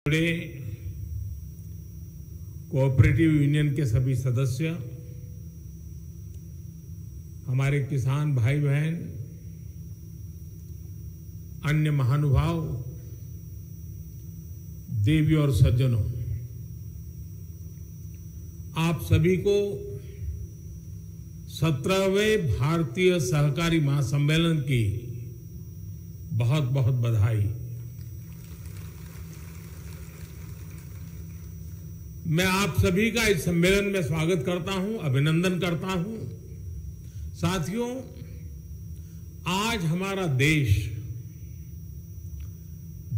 जुड़े cooperative union के सभी सदस्य, हमारे किसान भाई बहन, अन्य महानुभाव, देवी और सज्जनों, आप सभी को 17वें भारतीय सहकारी महासम्मेलन की बहुत बहुत बधाई। मैं आप सभी का इस सम्मेलन में स्वागत करता हूं, अभिनंदन करता हूं। साथियों, आज हमारा देश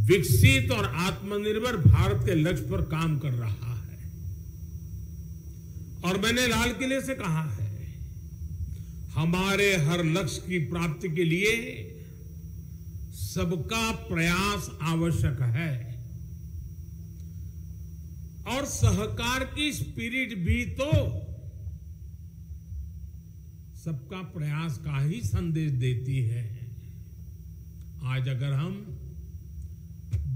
विकसित और आत्मनिर्भर भारत के लक्ष्य पर काम कर रहा है और मैंने लाल किले से कहा है, हमारे हर लक्ष्य की प्राप्ति के लिए सबका प्रयास आवश्यक है और सहकार की स्पिरिट भी तो सबका प्रयास का ही संदेश देती है। आज अगर हम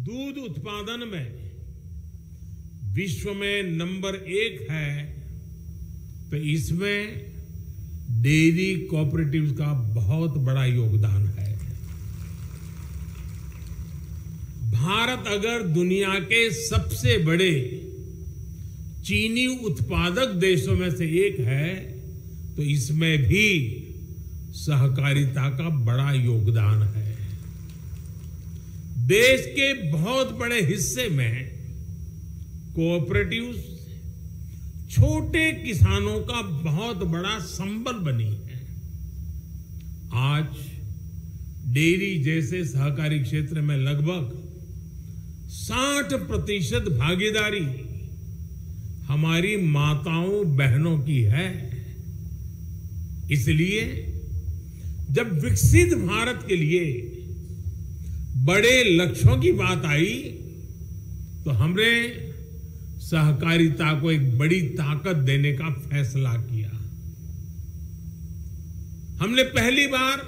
दूध उत्पादन में विश्व में नंबर 1 है तो इसमें डेयरी कोऑपरेटिव्स का बहुत बड़ा योगदान है। भारत अगर दुनिया के सबसे बड़े चीनी उत्पादक देशों में से एक है तो इसमें भी सहकारिता का बड़ा योगदान है। देश के बहुत बड़े हिस्से में कोऑपरेटिव्स छोटे किसानों का बहुत बड़ा संबल बनी है। आज डेयरी जैसे सहकारी क्षेत्र में लगभग 60% भागीदारी हमारी माताओं बहनों की है। इसलिए जब विकसित भारत के लिए बड़े लक्ष्यों की बात आई तो हमने सहकारिता को एक बड़ी ताकत देने का फैसला किया। हमने पहली बार,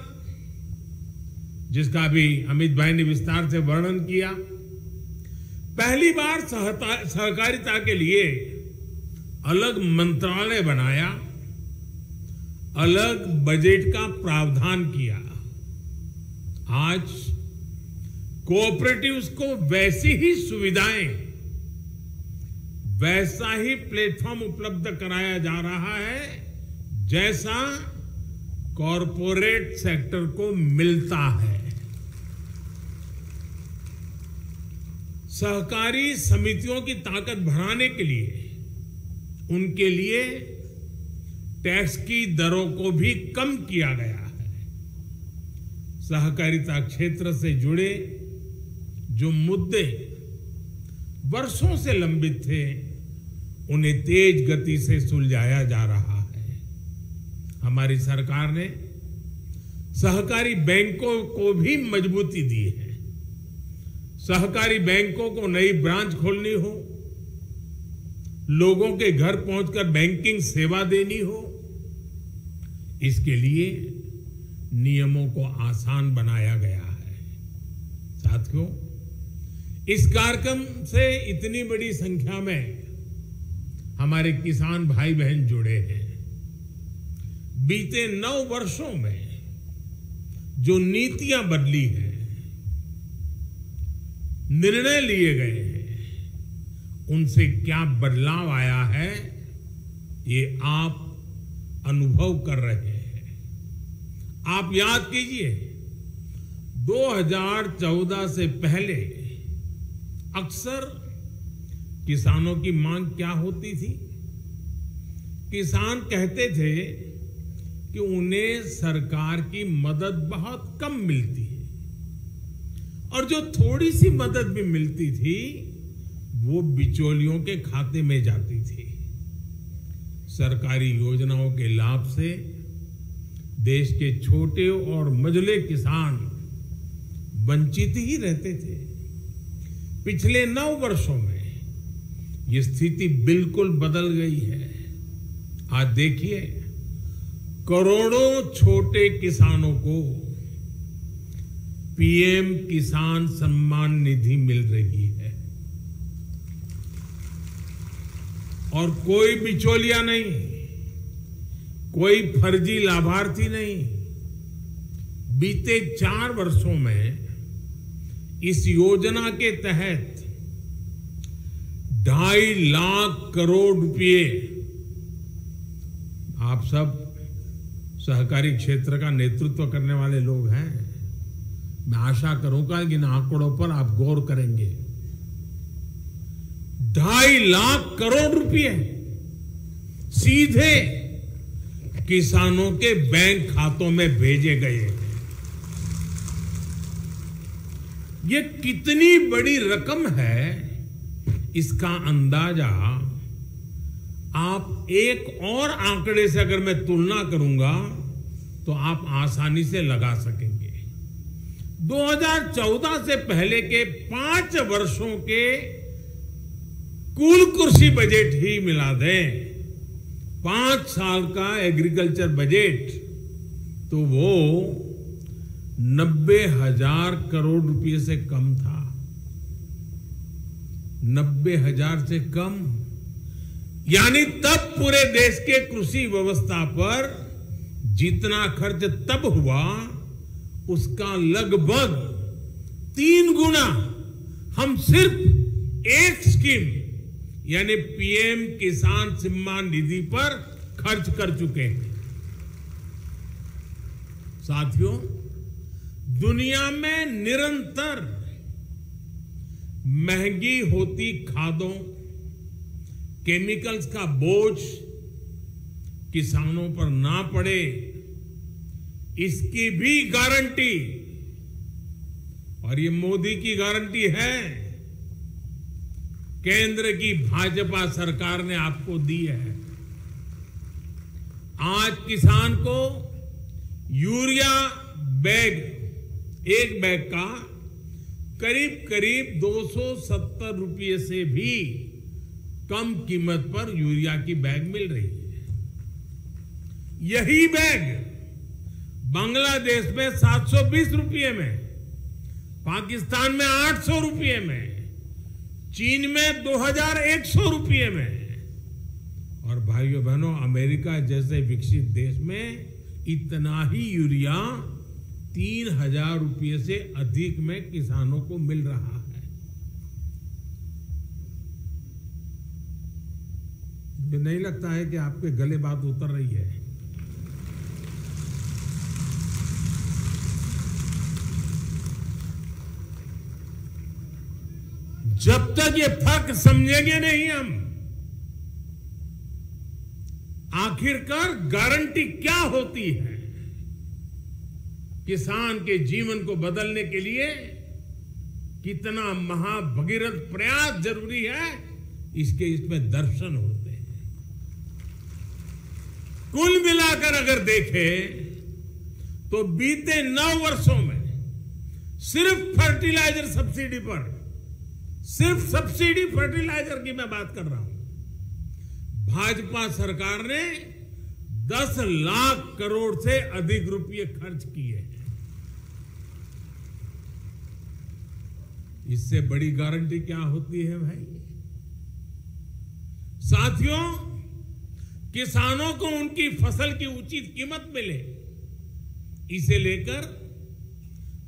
जिसका भी अमित भाई ने विस्तार से वर्णन किया, पहली बार सहकारिता के लिए अलग मंत्रालय बनाया, अलग बजट का प्रावधान किया। आज कोऑपरेटिव्स को वैसी ही सुविधाएं, वैसा ही प्लेटफॉर्म उपलब्ध कराया जा रहा है जैसा कॉरपोरेट सेक्टर को मिलता है। सहकारी समितियों की ताकत बढ़ाने के लिए उनके लिए टैक्स की दरों को भी कम किया गया है। सहकारिता क्षेत्र से जुड़े जो मुद्दे वर्षों से लंबित थे, उन्हें तेज गति से सुलझाया जा रहा है। हमारी सरकार ने सहकारी बैंकों को भी मजबूती दी है। सहकारी बैंकों को नई ब्रांच खोलनी हो, लोगों के घर पहुंचकर बैंकिंग सेवा देनी हो, इसके लिए नियमों को आसान बनाया गया है। साथियों, इस कार्यक्रम से इतनी बड़ी संख्या में हमारे किसान भाई बहन जुड़े हैं। बीते 9 वर्षों में जो नीतियां बदली हैं, निर्णय लिए गए हैं, उनसे क्या बदलाव आया है, ये आप अनुभव कर रहे हैं। आप याद कीजिए, 2014 से पहले अक्सर किसानों की मांग क्या होती थी? किसान कहते थे कि उन्हें सरकार की मदद बहुत कम मिलती है और जो थोड़ी सी मदद भी मिलती थी वो बिचौलियों के खाते में जाती थी। सरकारी योजनाओं के लाभ से देश के छोटे और मझले किसान वंचित ही रहते थे। पिछले 9 वर्षों में ये स्थिति बिल्कुल बदल गई है। आज देखिए, करोड़ों छोटे किसानों को पीएम किसान सम्मान निधि मिल रही है। और कोई बिचौलिया नहीं, कोई फर्जी लाभार्थी नहीं। बीते 4 वर्षों में इस योजना के तहत 2.5 लाख करोड़ रुपए, आप सब सहकारी क्षेत्र का नेतृत्व करने वाले लोग हैं, मैं आशा करूंगा कि इन आंकड़ों पर आप गौर करेंगे। 2.5 लाख करोड़ रुपए सीधे किसानों के बैंक खातों में भेजे गए। ये कितनी बड़ी रकम है, इसका अंदाजा आप एक और आंकड़े से अगर मैं तुलना करूंगा तो आप आसानी से लगा सकेंगे। 2014 से पहले के 5 वर्षों के कुल कृषि बजट ही मिला दें, 5 साल का एग्रीकल्चर बजट, तो वो 90,000 करोड़ रुपए से कम था। 90,000 से कम, यानी तब पूरे देश के कृषि व्यवस्था पर जितना खर्च तब हुआ, उसका लगभग 3 गुना हम सिर्फ एक स्कीम यानी पीएम किसान सम्मान निधि पर खर्च कर चुके हैं। साथियों, दुनिया में निरंतर महंगी होती खादों, केमिकल्स का बोझ किसानों पर ना पड़े, इसकी भी गारंटी, और ये मोदी की गारंटी है, केंद्र की भाजपा सरकार ने आपको दी है। आज किसान को यूरिया बैग, एक बैग का करीब करीब 270 रुपये से भी कम कीमत पर यूरिया की बैग मिल रही है। यही बैग बांग्लादेश में 720 रुपये में, पाकिस्तान में 800 रुपये में, चीन में 2100 रुपये में, और भाइयों बहनों, अमेरिका जैसे विकसित देश में इतना ही यूरिया 3,000 रुपये से अधिक में किसानों को मिल रहा है। मुझे नहीं लगता है कि आपके गले बात उतर रही है। जब तक ये फर्क समझेंगे नहीं हम, आखिरकार गारंटी क्या होती है, किसान के जीवन को बदलने के लिए कितना महाभगीरथ प्रयास जरूरी है, इसमें दर्शन होते हैं। कुल मिलाकर अगर देखें तो बीते 9 वर्षों में सिर्फ फर्टिलाइजर सब्सिडी पर, सिर्फ सब्सिडी फर्टिलाइजर की मैं बात कर रहा हूं, भाजपा सरकार ने 10 लाख करोड़ से अधिक रुपए खर्च किए हैं। इससे बड़ी गारंटी क्या होती है भाई? साथियों, किसानों को उनकी फसल की उचित कीमत मिले, इसे लेकर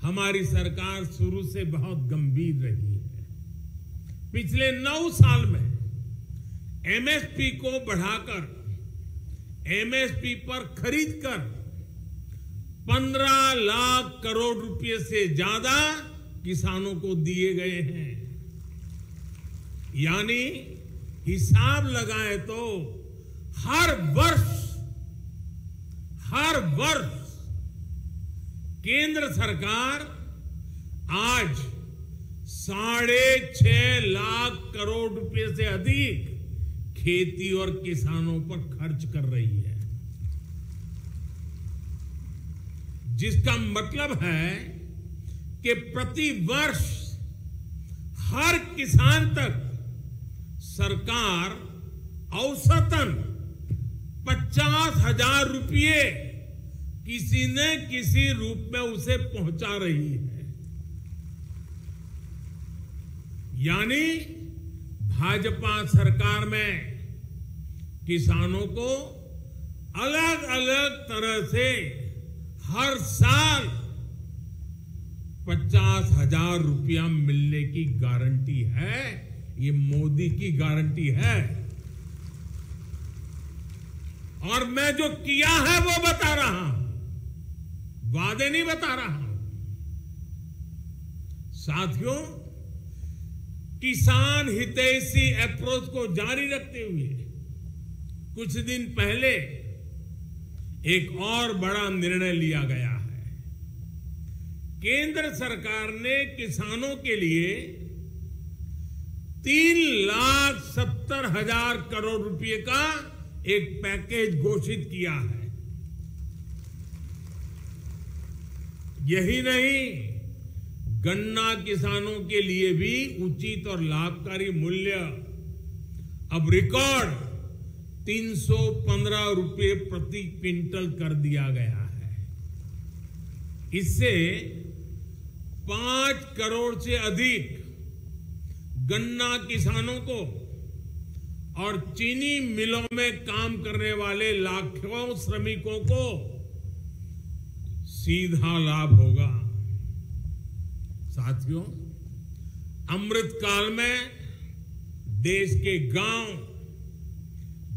हमारी सरकार शुरू से बहुत गंभीर रही है। पिछले 9 साल में एमएसपी को बढ़ाकर एमएसपी पर खरीदकर 15 लाख करोड़ रुपए से ज्यादा किसानों को दिए गए हैं। यानी हिसाब लगाए तो हर वर्ष केंद्र सरकार आज 6.5 लाख करोड़ रुपए से अधिक खेती और किसानों पर खर्च कर रही है, जिसका मतलब है कि प्रति वर्ष हर किसान तक सरकार औसतन 50,000 रुपये किसी न किसी रूप में उसे पहुंचा रही है। यानी भाजपा सरकार में किसानों को अलग अलग तरह से हर साल 50,000 रुपया मिलने की गारंटी है। ये मोदी की गारंटी है। और मैं जो किया है वो बता रहा हूं, वादे नहीं बता रहा हूं। साथियों, किसान हितैषी अप्रोच को जारी रखते हुए कुछ दिन पहले एक और बड़ा निर्णय लिया गया है। केंद्र सरकार ने किसानों के लिए 3,70,000 करोड़ रुपए का एक पैकेज घोषित किया है। यही नहीं, गन्ना किसानों के लिए भी उचित और लाभकारी मूल्य अब रिकॉर्ड 315 रुपए प्रति क्विंटल कर दिया गया है। इससे 5 करोड़ से अधिक गन्ना किसानों को और चीनी मिलों में काम करने वाले लाखों श्रमिकों को सीधा लाभ होगा। साथियों, अमृत काल में देश के गांव,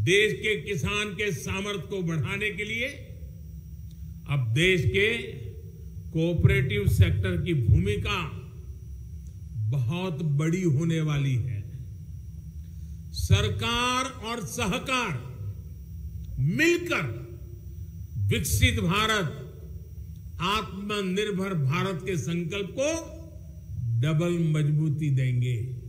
देश के किसान के सामर्थ्य को बढ़ाने के लिए अब देश के कोऑपरेटिव सेक्टर की भूमिका बहुत बड़ी होने वाली है। सरकार और सहकार मिलकर विकसित भारत, आत्मनिर्भर भारत के संकल्प को डबल मजबूती देंगे।